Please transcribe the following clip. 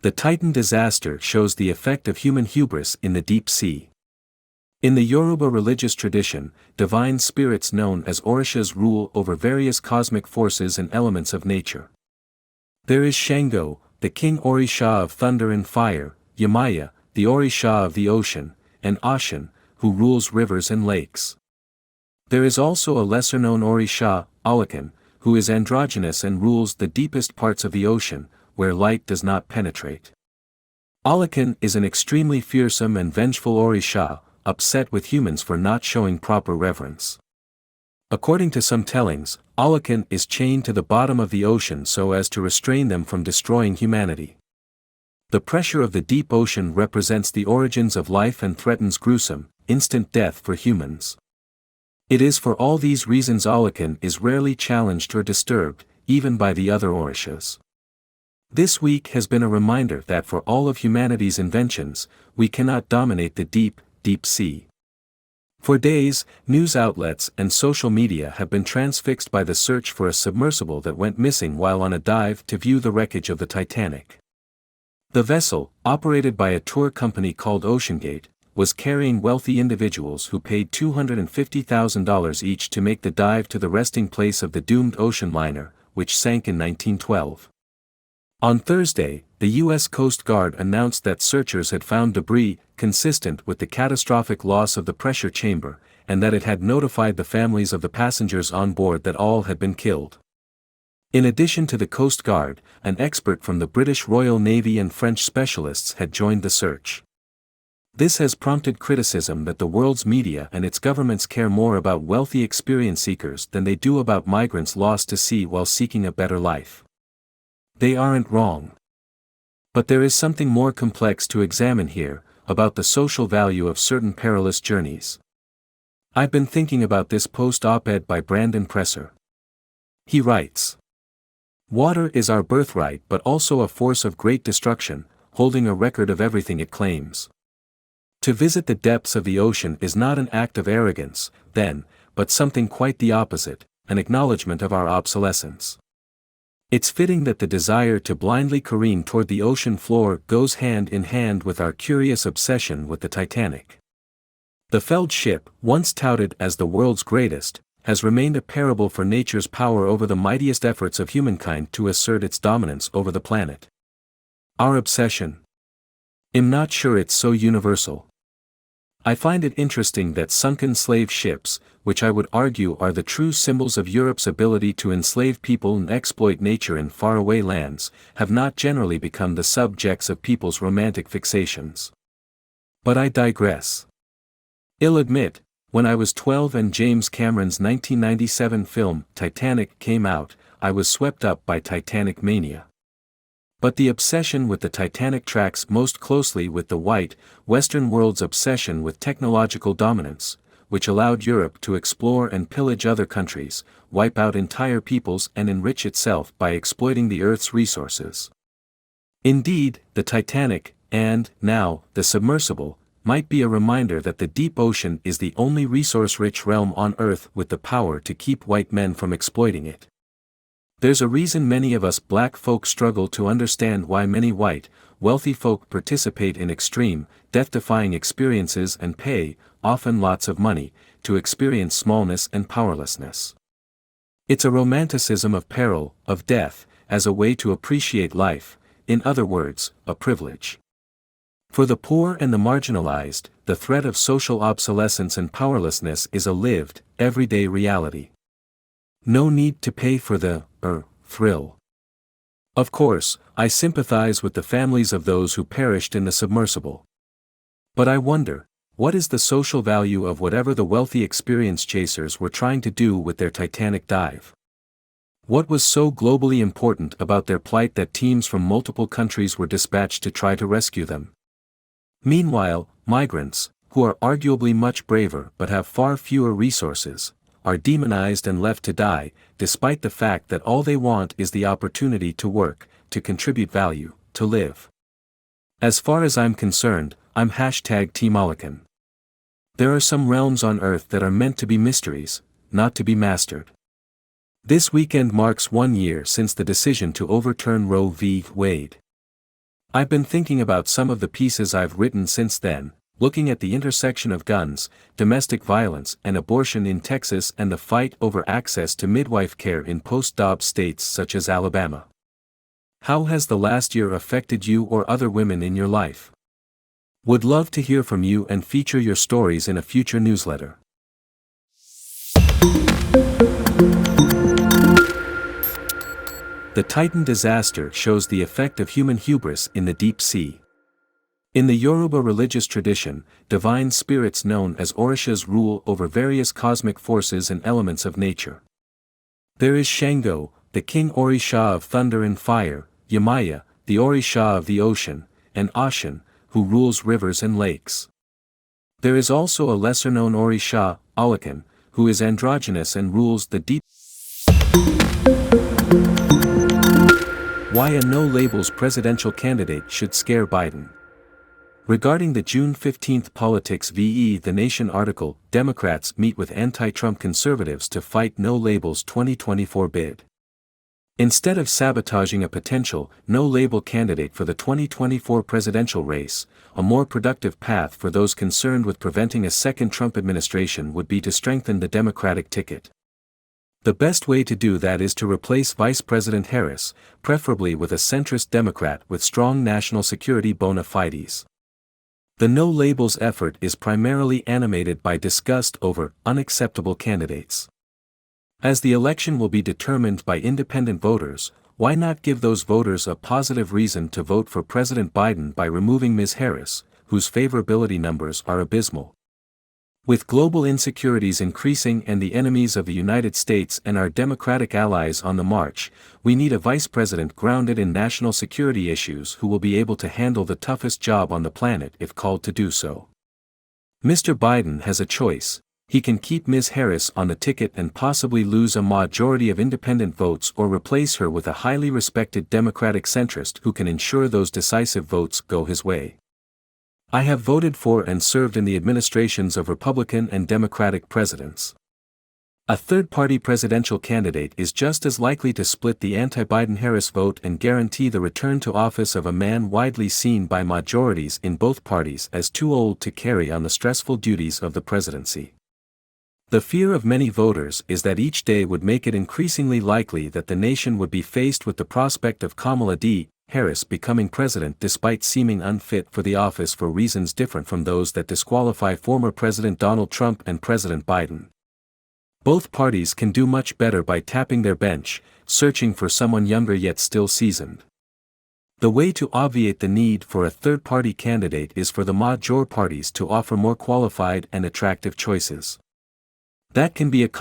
The Titan disaster shows the effect of human hubris in the deep sea. In the Yoruba religious tradition, divine spirits known as orishas rule over various cosmic forces and elements of nature. There is Shango, the king orisha of thunder and fire, Yemaya, the orisha of the ocean, and Oshun, who rules rivers and lakes. There is also a lesser-known orisha, Olakan, who is androgynous and rules the deepest parts of the ocean, where light does not penetrate. Olakan is an extremely fearsome and vengeful orisha, upset with humans for not showing proper reverence. According to some tellings, Olakan is chained to the bottom of the ocean so as to restrain them from destroying humanity. The pressure of the deep ocean represents the origins of life and threatens gruesome, instant death for humans. It is for all these reasons Olakan is rarely challenged or disturbed, even by the other orishas. This week has been a reminder that for all of humanity's inventions, we cannot dominate the deep sea. For days, news outlets and social media have been transfixed by the search for a submersible that went missing while on a dive to view the wreckage of the Titanic. The vessel, operated by a tour company called Oshun, was carrying wealthy individuals who paid $250,000 each to make the dive to the resting place of the doomed ocean liner, which sank in 1912. On Thursday, the U.S. Coast Guard announced that searchers had found debris consistent with the catastrophic loss of the pressure chamber, and that it had notified the families of the passengers on board that all had been killed. In addition to the Coast Guard, an expert from the British Royal Navy and French specialists had joined the search. This has prompted criticism that the world's media and its governments care more about wealthy experience seekers than they do about migrants lost to sea while seeking a better life. They aren't wrong. But there is something more complex to examine here, about the social value of certain perilous journeys. I've been thinking about this post-op-ed by Brandon Presser. He writes, "Water is our birthright but also a force of great destruction, holding a record of everything it claims. To visit the depths of the ocean is not an act of arrogance, then, but something quite the opposite, an acknowledgement of our obsolescence. It's fitting that the desire to blindly careen toward the ocean floor goes hand in hand with our curious obsession with the Titanic. The felled ship, once touted as the world's greatest, has remained a parable for nature's power over the mightiest efforts of humankind to assert its dominance over the planet. Our obsession? I'm not sure it's so universal. I find it interesting that sunken slave ships, which I would argue are the true symbols of Europe's ability to enslave people and exploit nature in faraway lands, have not generally become the subjects of people's romantic fixations. But I digress. I'll admit, when I was 12 and James Cameron's 1997 film Titanic came out, I was swept up by Titanic mania. But the obsession with the Titanic tracks most closely with the white, Western world's obsession with technological dominance, which allowed Europe to explore and pillage other countries, wipe out entire peoples and enrich itself by exploiting the Earth's resources. Indeed, the Titanic, and, now, the submersible, might be a reminder that the deep ocean is the only resource-rich realm on Earth with the power to keep white men from exploiting it. There's a reason many of us black folk struggle to understand why many white, wealthy folk participate in extreme, death-defying experiences and pay, often lots of money, to experience smallness and powerlessness. It's a romanticism of peril, of death, as a way to appreciate life, in other words, a privilege. For the poor and the marginalized, the threat of social obsolescence and powerlessness is a lived, everyday reality. No need to pay for the thrill. Of course, I sympathize with the families of those who perished in the submersible. But I wonder, what is the social value of whatever the wealthy experience chasers were trying to do with their Titanic dive? What was so globally important about their plight that teams from multiple countries were dispatched to try to rescue them? Meanwhile, migrants, who are arguably much braver but have far fewer resources, are demonized and left to die, despite the fact that all they want is the opportunity to work, to contribute value, to live. As far as I'm concerned, I'm #Team Olakan. There are some realms on Earth that are meant to be mysteries, not to be mastered. This weekend marks 1 year since the decision to overturn Roe v. Wade. I've been thinking about some of the pieces I've written since then, looking at the intersection of guns, domestic violence and abortion in Texas and the fight over access to midwife care in post-Dobbs states such as Alabama. How has the last year affected you or other women in your life? Would love to hear from you and feature your stories in a future newsletter. The Titan disaster shows the effect of human hubris in the deep sea. In the Yoruba religious tradition, divine spirits known as orishas rule over various cosmic forces and elements of nature. There is Shango, the king orisha of thunder and fire, Yemaya, the orisha of the ocean, and Oshun, who rules rivers and lakes. There is also a lesser-known orisha, Oshun, who is androgynous and rules the deep. Why a no-labels presidential candidate should scare Biden. Regarding the June 15 Politics v. The Nation article, Democrats meet with anti-Trump conservatives to fight no-labels 2024 bid. Instead of sabotaging a potential, no-label candidate for the 2024 presidential race, a more productive path for those concerned with preventing a second Trump administration would be to strengthen the Democratic ticket. The best way to do that is to replace Vice President Harris, preferably with a centrist Democrat with strong national security bona fides. The no-labels effort is primarily animated by disgust over unacceptable candidates. As the election will be determined by independent voters, why not give those voters a positive reason to vote for President Biden by removing Ms. Harris, whose favorability numbers are abysmal? With global insecurities increasing and the enemies of the United States and our Democratic allies on the march, we need a vice president grounded in national security issues who will be able to handle the toughest job on the planet if called to do so. Mr. Biden has a choice. He can keep Ms. Harris on the ticket and possibly lose a majority of independent votes or replace her with a highly respected Democratic centrist who can ensure those decisive votes go his way. I have voted for and served in the administrations of Republican and Democratic presidents. A third-party presidential candidate is just as likely to split the anti-Biden Harris vote and guarantee the return to office of a man widely seen by majorities in both parties as too old to carry on the stressful duties of the presidency. The fear of many voters is that each day would make it increasingly likely that the nation would be faced with the prospect of Kamala Harris becoming president despite seeming unfit for the office for reasons different from those that disqualify former President Donald Trump and President Biden. Both parties can do much better by tapping their bench, searching for someone younger yet still seasoned. The way to obviate the need for a third-party candidate is for the major parties to offer more qualified and attractive choices. That can be accomplished